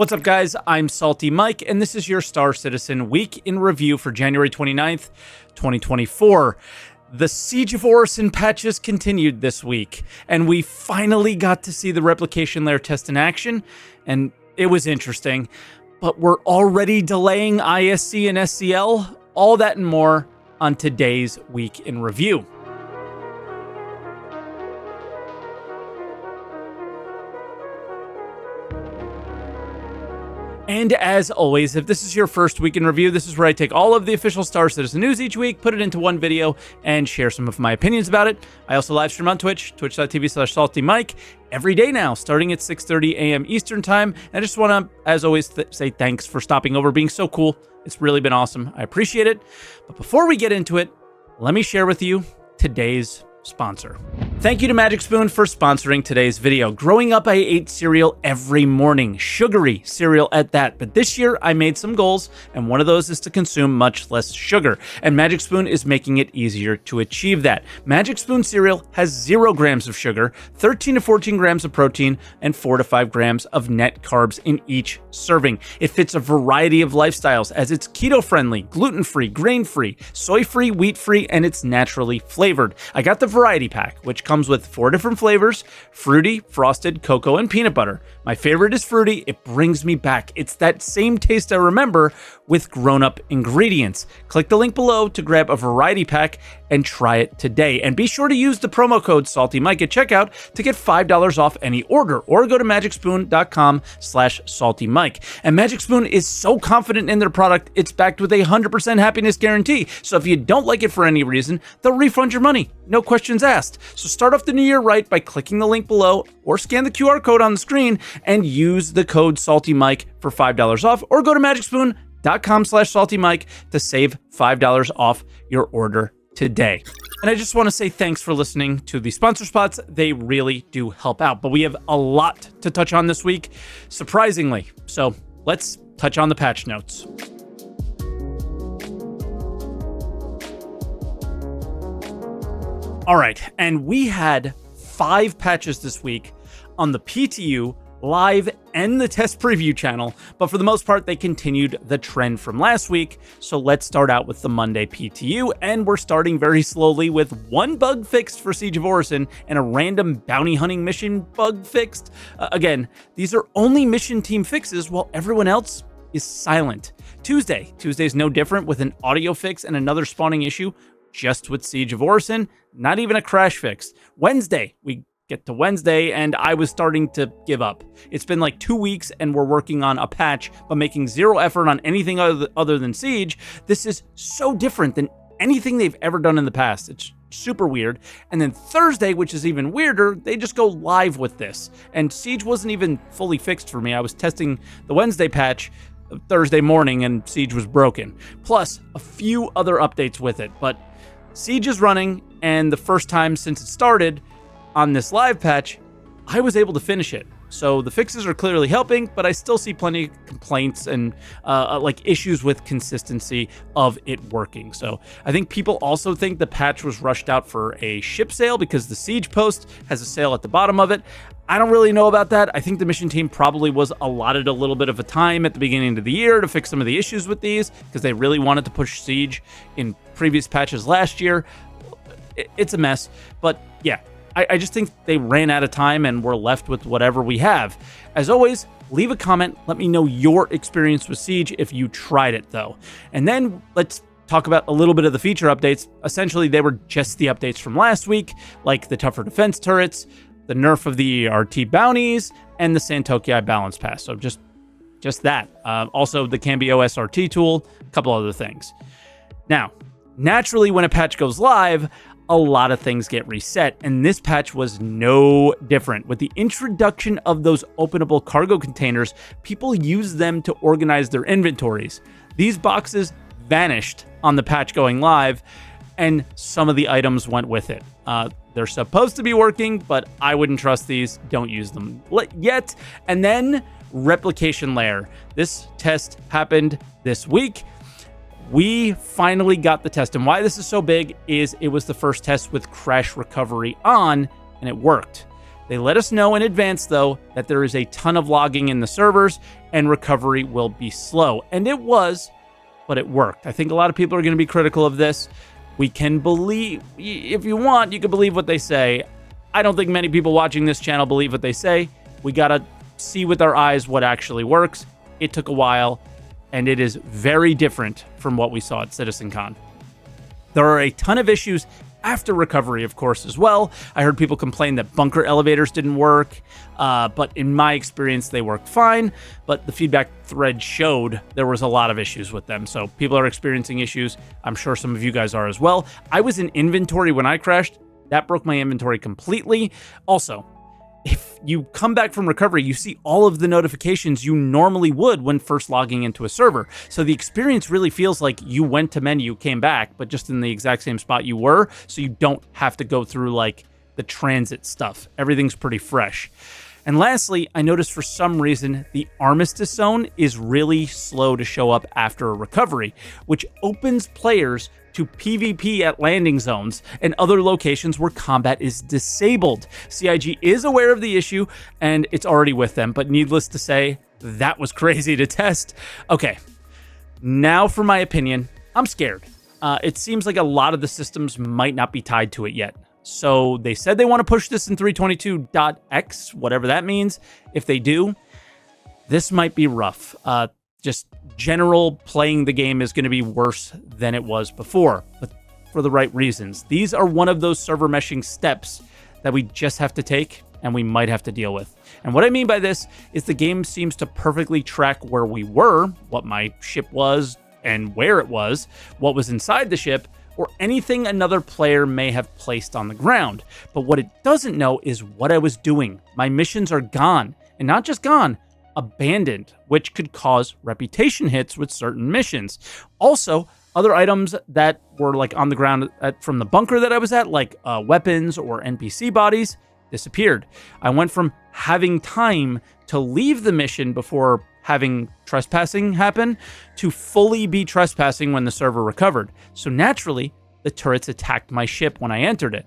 What's up, guys? I'm SaltEMike, and this is your Star Citizen Week in Review for January 29th, 2024. The Siege of Orison patches continued this week, and we finally got to see the replication layer test in action, and it was interesting. But we're already delaying ISC and SCL, all that and more on today's Week in Review. And as always, if this is your first week in review, this is where I take all of the official Star Citizen news each week, put it into one video, and share some of my opinions about it. I also live stream on Twitch, twitch.tv/SaltEMike, every day now, starting at 6:30 a.m. Eastern Time. And I just want to, as always, say thanks for stopping over, being so cool. It's really been awesome. I appreciate it. But before we get into it, let me share with you today's sponsor. Thank you to Magic Spoon for sponsoring today's video. Growing up, I ate cereal every morning, sugary cereal at that. But this year, I made some goals, and one of those is to consume much less sugar. And Magic Spoon is making it easier to achieve that. Magic Spoon cereal has 0 grams of sugar, 13 to 14 grams of protein, and 4 to 5 grams of net carbs in each serving. It fits a variety of lifestyles, as it's keto-friendly, gluten-free, grain-free, soy-free, wheat-free, and it's naturally flavored. I got the variety pack, which comes with 4 different flavors: fruity, frosted, cocoa, and peanut butter. My favorite is fruity. It brings me back. It's that same taste I remember with grown-up ingredients. Click the link below to grab a variety pack and try it today. And be sure to use the promo code SaltEMike at checkout to get $5 off any order, or go to magicspoon.com/SaltEMike. And Magic Spoon is so confident in their product, it's backed with a 100% happiness guarantee. So if you don't like it for any reason, they'll refund your money. No questions asked. So start off the new year right by clicking the link below or scan the QR code on the screen and use the code SaltEMike for $5 off, or go to magicspoon.com/SaltEMike to save $5 off your order today. And I just want to say thanks for listening to the sponsor spots. They really do help out. But we have a lot to touch on this week, surprisingly. So let's touch on the patch notes. All right, and we had 5 patches this week on the PTU, live, and the test preview channel, but for the most part, they continued the trend from last week. So let's start out with the Monday PTU, and we're starting very slowly with 1 bug fixed for Siege of Orison and a random bounty hunting mission bug fixed. Again, these are only mission team fixes while everyone else is silent. Tuesday's no different, with an audio fix and another spawning issue just with Siege of Orison, not even a crash fix. Wednesday, we get to Wednesday, and I was starting to give up. It's been like 2 weeks, and we're working on a patch, but making 0 effort on anything other than Siege. This is so different than anything they've ever done in the past. It's super weird. And then Thursday, which is even weirder, they just go live with this. And Siege wasn't even fully fixed for me. I was testing the Wednesday patch Thursday morning, and Siege was broken. Plus, a few other updates with it, but Siege is running, and the first time since it started on this live patch, I was able to finish it. So the fixes are clearly helping, but I still see plenty of complaints and like issues with consistency of it working. So I think people also think the patch was rushed out for a ship sale because the Siege post has a sale at the bottom of it. I don't really know about that. I think the mission team probably was allotted a little bit of a time at the beginning of the year to fix some of the issues with these, because they really wanted to push Siege in previous patches last year. It's a mess, but yeah, I just think they ran out of time and we're left with whatever we have. As always, leave a comment. Let me know your experience with Siege if you tried it, though. And then let's talk about a little bit of the feature updates. Essentially, they were just the updates from last week, like the tougher defense turrets, the nerf of the ERT bounties, and the Santoki balance pass. So just that. Also, the Cambio SRT tool, a couple other things. Now, naturally, when a patch goes live, a lot of things get reset, and this patch was no different. With the introduction of those openable cargo containers, people use them to organize their inventories. These boxes vanished on the patch going live, and some of the items went with it. They're supposed to be working, but I wouldn't trust these. Don't use them yet. And then replication layer. This test happened this week. We finally got the test, and why this is so big is it was the first test with crash recovery on, and it worked. They let us know in advance, though, that there is a ton of logging in the servers and recovery will be slow. And it was, but it worked. I think a lot of people are going to be critical of this. We can believe, if you want, you can believe what they say. I don't think many people watching this channel believe what they say. We got to see with our eyes what actually works. It took a while, and it is very different from what we saw at CitizenCon. There are a ton of issues after recovery, of course, as well. I heard people complain that bunker elevators didn't work, but in my experience, they worked fine. But the feedback thread showed there was a lot of issues with them. So people are experiencing issues. I'm sure some of you guys are as well. I was in inventory when I crashed. That broke my inventory completely. Also, if you come back from recovery, you see all of the notifications you normally would when first logging into a server. So the experience really feels like you went to menu, came back, but just in the exact same spot you were, so you don't have to go through like the transit stuff. Everything's pretty fresh. And lastly, I noticed for some reason the Armistice Zone is really slow to show up after a recovery, which opens players to PvP at landing zones and other locations where combat is disabled. CIG is aware of the issue and it's already with them, but needless to say, that was crazy to test. Okay, now for my opinion, I'm scared. It seems like a lot of the systems might not be tied to it yet. So they said they want to push this in 322.x, whatever that means. If they do, this might be rough. Just general playing the game is going to be worse than it was before, but for the right reasons. These are one of those server meshing steps that we just have to take and we might have to deal with. And what I mean by this is the game seems to perfectly track where we were, what my ship was and where it was, what was inside the ship, or anything another player may have placed on the ground. But what it doesn't know is what I was doing. My missions are gone, and not just gone, abandoned, which could cause reputation hits with certain missions. Also, other items that were like on the ground from the bunker that I was at, like weapons or NPC bodies, disappeared. I went from having time to leave the mission before having trespassing happen to fully be trespassing when the server recovered. So naturally, the turrets attacked my ship when I entered it.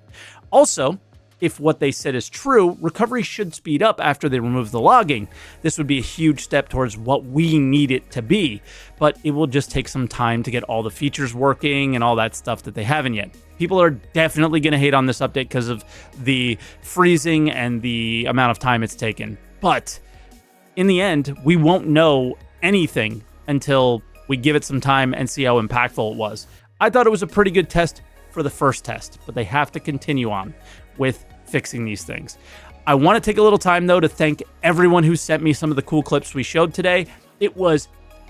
Also, if what they said is true, recovery should speed up after they remove the logging. This would be a huge step towards what we need it to be, but it will just take some time to get all the features working and all that stuff that they haven't yet. People are definitely going to hate on this update because of the freezing and the amount of time it's taken. But in the end, we won't know anything until we give it some time and see how impactful it was. I thought it was a pretty good test for the first test, but they have to continue on with fixing these things. I want to take a little time, though, to thank everyone who sent me some of the cool clips we showed today. It was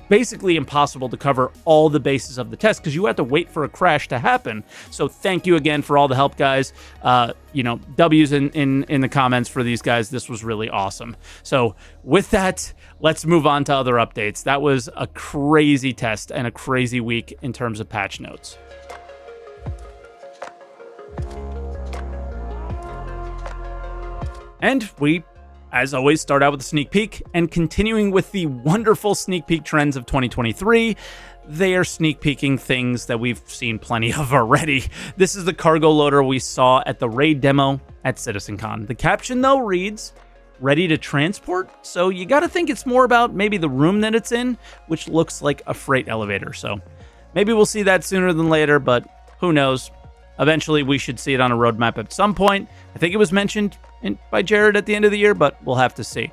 basically impossible to cover all the bases of the test because you had to wait for a crash to happen. So thank you again for all the help, guys. W's in the comments for these guys. This was really awesome. So with that, let's move on to other updates. That was a crazy test and a crazy week in terms of patch notes. And we, as always, start out with a sneak peek, and continuing with the wonderful sneak peek trends of 2023, they are sneak peeking things that we've seen plenty of already. This is the cargo loader we saw at the raid demo at CitizenCon. The caption, though, reads, "Ready to transport?" So you gotta think it's more about maybe the room that it's in, which looks like a freight elevator. So maybe we'll see that sooner than later, but who knows? Eventually, we should see it on a roadmap at some point. I think it was mentioned by Jared at the end of the year, but we'll have to see.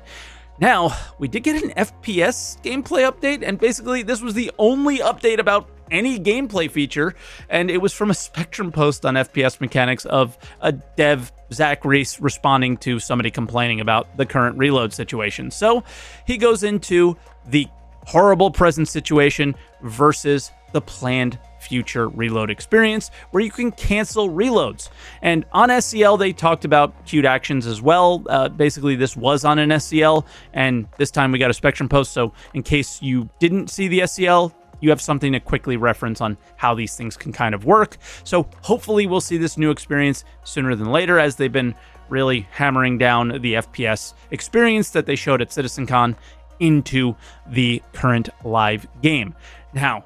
Now, we did get an FPS gameplay update, and basically this was the only update about any gameplay feature, and it was from a Spectrum post on FPS mechanics of a dev, Zach Reese, responding to somebody complaining about the current reload situation. So he goes into the horrible present situation versus the planned future reload experience where you can cancel reloads. And on SCL, they talked about queued actions as well. Basically, this was on an SCL, and this time we got a Spectrum post. So in case you didn't see the SCL, you have something to quickly reference on how these things can kind of work. So hopefully we'll see this new experience sooner than later, as they've been really hammering down the FPS experience that they showed at CitizenCon into the current live game. Now,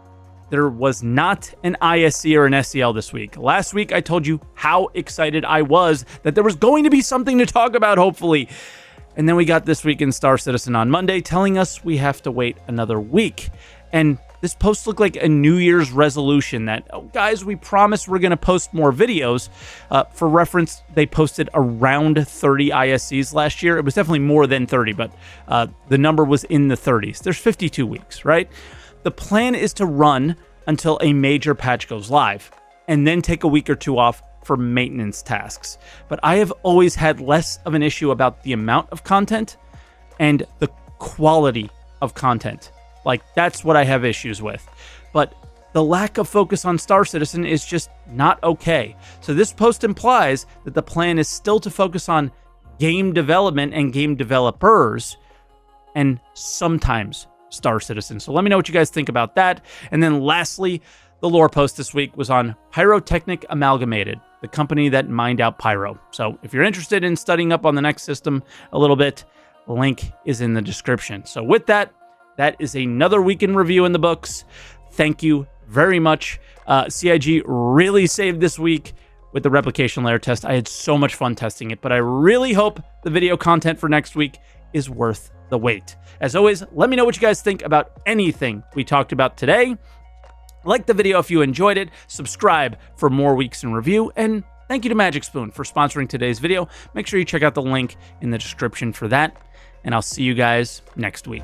there was not an ISC or an SCL this week. Last week, I told you how excited I was that there was going to be something to talk about, hopefully. And then we got This Week in Star Citizen on Monday telling us we have to wait another week. And this post looked like a New Year's resolution that, oh, guys, we promise we're going to post more videos. For reference, they posted around 30 ISCs last year. It was definitely more than 30, but the number was in the 30s. There's 52 weeks, right? The plan is to run until a major patch goes live and then take a week or two off for maintenance tasks. But I have always had less of an issue about the amount of content and the quality of content. Like, that's what I have issues with. But the lack of focus on Star Citizen is just not okay. So this post implies that the plan is still to focus on game development and game developers, and sometimes Star Citizen. So let me know what you guys think about that. And then lastly, the lore post this week was on Pyrotechnic Amalgamated, the company that mined out Pyro. So if you're interested in studying up on the next system a little bit, the link is in the description. So with that, that is another week in review in the books. Thank you very much. CIG really saved this week with the replication layer test. I had so much fun testing it, but I really hope the video content for next week is worth the wait. As always, let me know what you guys think about anything we talked about today. Like the video if you enjoyed it, subscribe for more weeks in review, and thank you to Magic Spoon for sponsoring today's video. Make sure you check out the link in the description for that, and I'll see you guys next week.